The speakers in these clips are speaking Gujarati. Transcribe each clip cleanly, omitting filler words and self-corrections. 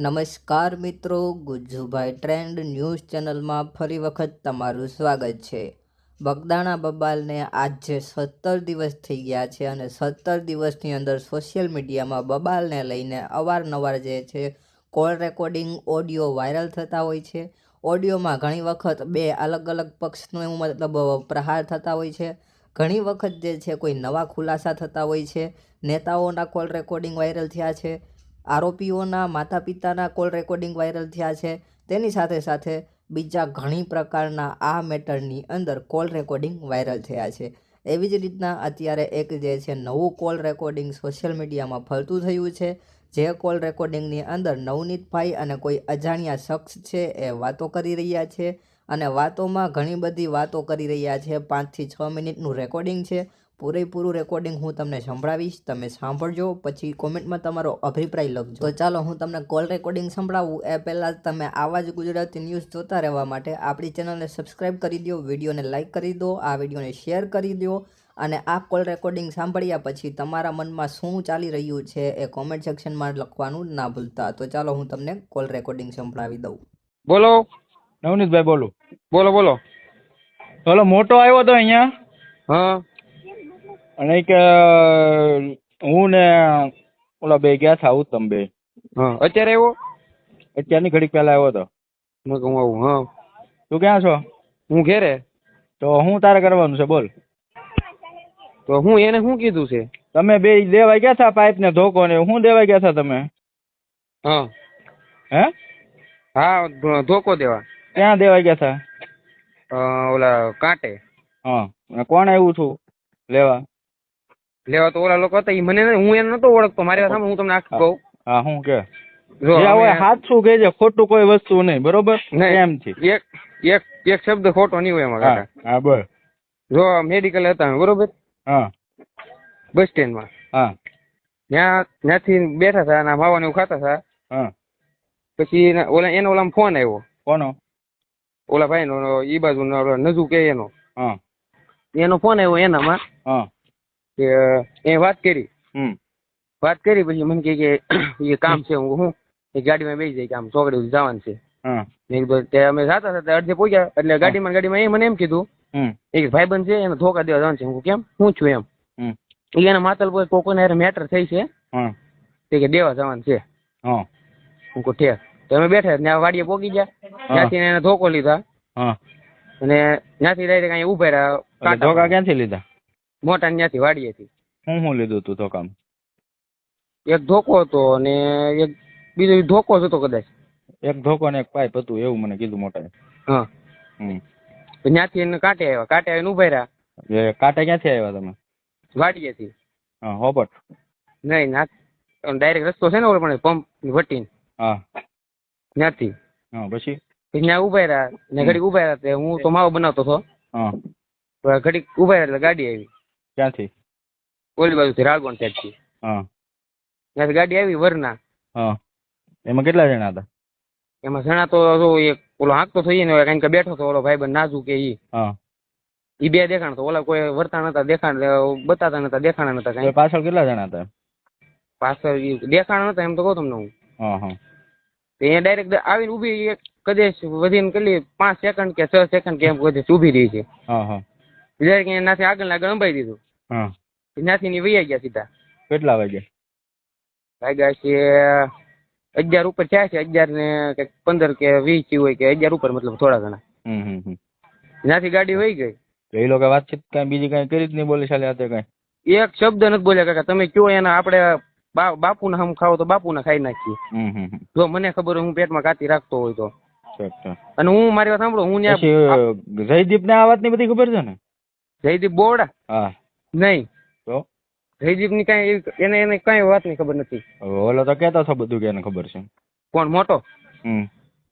નમસ્કાર મિત્રો, ગુજ્જુભાઈ ટ્રેન્ડ ન્યૂઝ ચેનલમાં ફરી વખત તમારું સ્વાગત છે. બગદાણા બબાલને આજે 17 દિવસ થઈ ગયા છે અને 17 દિવસની અંદર સોશિયલ મીડિયામાં બબાલને લઈને અવારનવાર જે છે કોલ રેકોર્ડિંગ ઓડિયો વાયરલ થતા હોય છે. ઓડિયોમાં ઘણી વખત બે અલગ અલગ પક્ષનો મતલબ પ્રહાર થતા હોય છે. ઘણી વખત જે છે કોઈ નવા ખુલાસા થતા હોય છે. નેતાઓના કોલ રેકોર્ડિંગ વાયરલ થયા છે. આરોપીઓના માતા પિતાના કોલ રેકોર્ડિંગ વાયરલ થયા છે. તેની સાથે સાથે બીજા ઘણી પ્રકારના આ મેટરની અંદર કોલ રેકોર્ડિંગ વાયરલ થયા છે. એવી જ રીતના અત્યારે એક જે છે નવું કોલ રેકોર્ડિંગ સોશિયલ મીડિયામાં ફરતું થયું છે. જે કોલ રેકોર્ડિંગની અંદર નવનીતભાઈ અને કોઈ અજાણ્યા શખ્સ છે એ વાતો કરી રહ્યા છે અને વાતોમાં ઘણી બધી વાતો કરી રહ્યા છે. 5 થી 6 મિનિટનું રેકોર્ડિંગ છે. પૂરેપૂરું રેકોર્ડિંગ હું તમને સંભળાવીશ, તમે સાંભળજો, પછી કોમેન્ટમાં તમારો અભિપ્રાય લખજો. તો ચાલો હું તમને કોલ રેકોર્ડિંગ સંભળાવું એ પહેલાં તમે આવા જ ગુજરાતી ન્યૂઝ જોતા રહેવા માટે આપણી ચેનલને સબસ્ક્રાઈબ કરી દો, વિડીયોને લાઇક કરી દો, આ વિડીયોને શેર કરી દો અને આ કોલ રેકોર્ડિંગ સાંભળ્યા પછી તમારા મનમાં શું ચાલી રહ્યું છે એ કોમેન્ટ સેક્શનમાં લખવાનું ના ભૂલતા. તો ચાલો હું તમને કોલ રેકોર્ડિંગ સંભળાવી દઉં. બોલો નવનીતભાઈ બોલું. બોલો બોલો. ઓલો મોટો આવ્યો તો અહીંયા હા અને કે હું ને ઓલા બે ગયા હતા ઉત્તમ બે. હા અત્યારે આવ્યો? અત્યારની ઘડીક પહેલા આવ્યો હતો. મેં કહું આવું. હા તું ક્યાં છો? હું ઘેરે. તો હું તારે કરવાનું છે બોલ. તો હું એને શું કીધું છે? તમે બે દેવા ગયા હતા પાઇપ ને ધોકો ને હું દેવા ગયા હતા તમે? હા હે? હા ધોકો દેવા. ક્યાં દેવા ગયા હતા? ઓલા કાંટે. હા અને કોણ આવ્યું છું લેવા? લેવા તો ઓલા લોકો હતા. ઈ મને હું એને નતો ઓળખતો. મારી વાત સાંભળ, હું તમને આખું કહું. હા હું કે જો હાથ શું કે છે, ખોટું કોઈ વસ્તુ નહીં, બરોબર? એમ છે એક એક એક શબ્દ ખોટો નહીં હોય એમાં કાકા. હા બોલ. જો મેડિકલ હતા બરોબર, હા બસ સ્ટેન્ડમાં. હા ત્યાંથી બેઠા હતા અને માવા ને એવું ખાતા હતા. હા પછી એનો ઓલામાં ફોન આવ્યો. કોનો? ઓલા ભાઈ નો, ઈ બાજુ નજુ કે એનો. હા એનો ફોન આવ્યો એનામાં. હા કે એ વાત કરી. વાત કરી પછી મને કે એ કામ છે. હું એ ગાડીમાં બેસી જાય કે આમ ચોકડી જવાનું છે. મેં કીધું તે અમે જતા હતા અડધે પહોંચ્યા એટલે ગાડીમાં એ મને એમ કીધું એક ભાઈબંધ છે એને ધોકા દેવા જવાનું છે. હું કેમ, હું છું એમ. એના માતલ પર કોકોને મેટર થઈ છે તે કે દેવા જવાનું છે. હું કહું ઠેર. તો અમે બેઠા ત્યાં વાડીએ પોગી ગયા. ત્યાંથી એને ધોકો લીધા અને ત્યાંથી ડાયરેક્ટ અહીંયા ઉભા રહ્યા. ધોકા ક્યાંથી લીધા? મોટા ત્યાંથી વાડીએથી. હું લીધું તું ધોકામાં? એક ધોકો હતો અને એક બીજો ધોકો જ હતો કદાચ. એક ધોકો ને એક પાઇપ હતું એવું મને કીધું મોટા. હા ત્યાંથી એને કાંટે આવ્યા. કાંટે આવીને ઉભા રહ્યા. કાંટે ક્યાંથી આવ્યા તમે? વાડીએથી. હા હોબટ નહીં ડાયરેક્ટ રસ્તો છે ને ઓલો પણ પંપ વટીને. હા ત્યાંથી. હા પછી ત્યાં ઉભા રહ્યા ને ઘડીક ઉભા રહ્યા. હું તો માવો બનાવતો હતો. હા તો ઘડીક ઉભા રહ્યા એટલે ગાડી આવી. ક્યાંથી? ઓલી બાજુથી રાળગોણ સાઈડથી. હા ત્યાંથી ગાડી આવી વરના. હા એમાં કેટલા જણા હતા? એમાં જણા તો જો એક ઓલો હાંકતો થઈ ને કારણ કે બેઠો હતો ઓલો ભાઈબંધ નાજુ કે ઈ. હા ઈ બે દેખાણ તો ઓલા કોઈ વર્તા નતા દેખાણ બતાતા નતા દેખાણા નતા કઈ. પાછળ કેટલા જણા હતા? પાછળ દેખાણ નતા એમ તો કહું તમને હું. હા હા એ ડાયરેક્ટ આવીને ઉભી કદાચ વધીને કેટલી 5 સેકન્ડ કે 6 સેકન્ડ કે એમ કદાચ ઉભી રહી છે. હા હા ડાયરેક્ટ એનાથી આગળ અંબાઈ દીધું. હા ત્યાંથી ની વૈયા ગયા સીધા. કેટલા વાગ્યા? વાગ્યા છે 11 ઉપર થયા છે. 11 ને 15 કે 20 હોય કે 11 ઉપર મતલબ થોડા ઘણા. ત્યાંથી ગાડી વહી ગઈ. એ લોકો વાતચીત કઈ બીજી કઈ કરી જ નહીં બોલે ચાલે હાથે કઈ? એક શબ્દ નથી બોલ્યા કાકા. તમે કયો એના આપણે બાપુના હમ ખાવ તો બાપુના ખાઈ નાખીએ. જો મને ખબર હોય હું પેટમાં કાતી રાખતો હોય તો. અને હું મારી વાત સાંભળો, હું જયદીપ ને આ વાત ની બધી ખબર છે ને? જયદીપ બોવડા? હા નહીં તો જયદીપ ની કઈ એને કઈ વાત ની ખબર નથી. ઓલો તો કેતો હતો બધું કે એને ખબર છે. કોણ મોટો?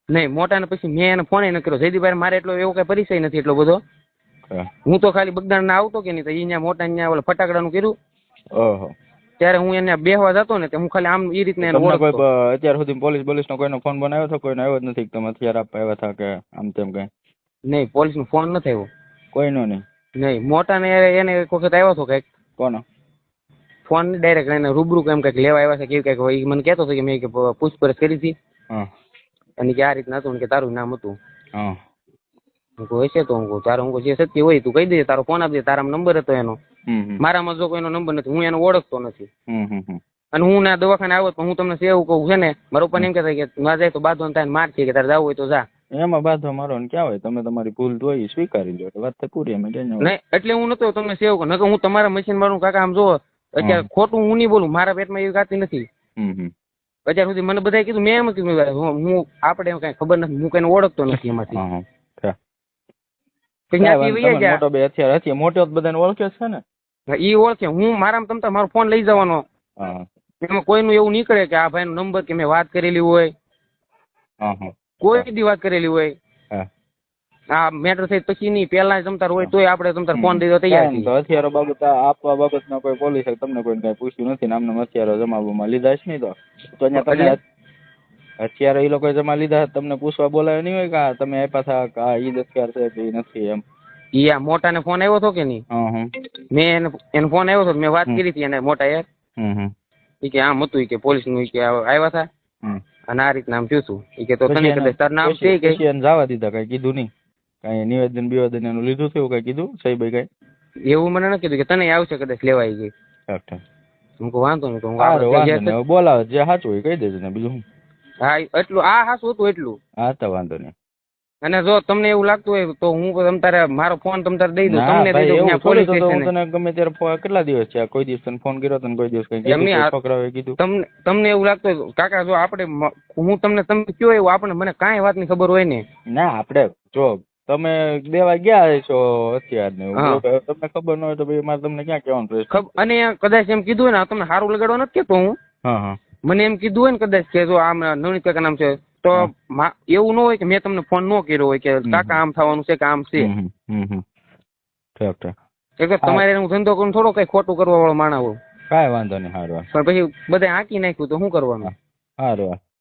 નહીં મોટા ને પછી મેં એને ફોન ન કર્યો. જયદીપભાઈ મારે એટલો એવો કઈ પરિચય નથી એટલો બધો. હું તો ખાલી બગદાણા આવતો કે નહીં તો અહીંયા મોટા અહીંયા ઓલા ફટાકડાનું કર્યું. ઓહો ત્યારે હું એને બેહવા જતો ને હું ખાલી આમ એ રીતના એને ઓળખતો. અત્યાર સુધી પોલીસ નો કોઈનો ફોન બનાવ્યો હતો? કોઈનો આવ્યો જ નથી? તમે અત્યારે આપવા આવ્યા હતા કે આમ તેમ કઈ? નહીં પોલીસ નો ફોન નથી આવ્યો. કોઈનો નહીં? નહીં મોટા ને એને એક વખત આવ્યો હતો કઈક. કોનો ફોન ડાયરેક્ટ એને રૂબરૂ કેમ કઈક લેવા આવ્યા છે કેવું કઈક મને કહેતો હતો કે મેં પૂછપરછ કરી હતી. હા અને કે આ રીતના હતું ને કે તારું નામ હતું. હા હું કહું હશે તો હું કહું તારું હું જે સત્ય હોય તું કહી દે, તારો ફોન આપી દે, તારામાં નંબર હતો એનો. મારામાં જો કોઈનો નંબર નથી, હું એને ઓળખતો નથી. અને હું ના દવાખાને આવ્યો તો હું તમને એવું કહું છે ને, મારા પપ્પાને એમ કહેતા કે ના જાય તો બાંધો થાય માર છે કે તારે જવું હોય તો જા. એમાં બાંધો મારો ને ક્યાં હોય, તમે તમારી ભૂલ હોય એ સ્વીકારી લો, વાત તો પૂરી. એમ નહીં એટલે હું નતો તમને સેવ કરું, નકર હું તમારા મશીન મારું કાકા આમ જો અત્યારે ખોટું હું નહીં બોલું, મારા પેટમાં એવી ગાતી નથી. અત્યાર સુધી મને બધાએ કીધું, મેં એમ કીધું હું આપણે એમ કઈ ખબર નથી, હું કઈને ઓળખતો નથી એમાંથી. મોટો બે અત્યારે હતી મોટો બધાને ઓળખે છે ને, ઈ ઓળખે. હું મારામાં તમતા મારો ફોન લઈ જવાનો, એમાં કોઈનું એવું નીકળે કે આ ભાઈ નો નંબર કે મેં વાત કરેલી હોય, કોઈ દી વાત કરેલી હોય. આ મેટર થઈ પછી નહીં, પેલા તમતાર હોય તોય આપણે તમતાર ફોન દઈ દો તૈયાર છીએ. હથિયારો બાબત આપવા બાબતમાં કોઈ પોલીસે તમને કોઈ કઈ પૂછ્યું નથી ને આમને હથિયારો જમાવવામાં લીધા છે નહીં તો અહીંયા તમે હથિયારો એ લોકો જમા લીધા તમને પૂછવા બોલાયો નહીં હોય કે તમે આપ્યા હતા ઈ હથિયાર છે કે નથી એમ? ઈ આ મોટા ને ફોન આવ્યો હતો કે નહીં? મેં એને ફોન આવ્યો હતો, મેં વાત કરી હતી એને મોટા યાર. ઈ કે આમ હતું કે પોલીસ નું કે આવ્યા હતા અને આ રીતના આમ થયું હતું. ઈ કે તો તને કદાચ તાર નામ છે કે જવા દીધા, કઈ કીધું નહીં, કઈ નિવેદન બિવેદન એનું લીધું થયું, કઈ કીધું સાહેબ કઈ? એવું મને ન કીધું કે તને આવશે કદાચ લેવાઈ ગઈ. હું વાંધો નહીં, બોલાવે જે સાચું હોય કહી દેજો ને, બીજું શું. હા એટલું આ હાસું હતું એટલું. હા તો વાંધો નહીં. અને જો તમને એવું લાગતું હોય તો હું તમતારે મારો ફોન તમતારે દઈ દઉં, તમને દઈ દઉં પોલીસ સ્ટેશન. તને ગમે ત્યારે કેટલા દિવસ છે, કોઈ દિવસ તને ફોન કર્યો તને કોઈ દિવસ કઈ પકડાવે કીધું? તમને એવું લાગતું હોય કાકા, જો આપણે હું તમને તમે કયો એવું આપણે મને કાંઈ વાતની ખબર હોય ને. ના આપણે જો તમે દેવા ગયા છો અત્યાર ને તમને ખબર ન હોય તો ભાઈ મારે તમને ક્યાં કહેવાનું? અને કદાચ એમ કીધું હોય ને તમને સારું લગાડવા નથી કેતો હું. મને એમ કીધું હોય ને કદાચ કે જો આમ નવનીત કાકા નામ છે તો એવું ન હોય કે મેં તમને ફોન ન કર્યો હોય કે કાકા આમ થવાનું છે કે આમ છે. તમારે હું ધંધો કરું થોડો કઈ ખોટું કરવા વાળો માણસ હોય. કાંઈ વાંધો નહીં. સારું પણ પછી બધા આંકી નાખ્યું તો શું કરવાનું? સારું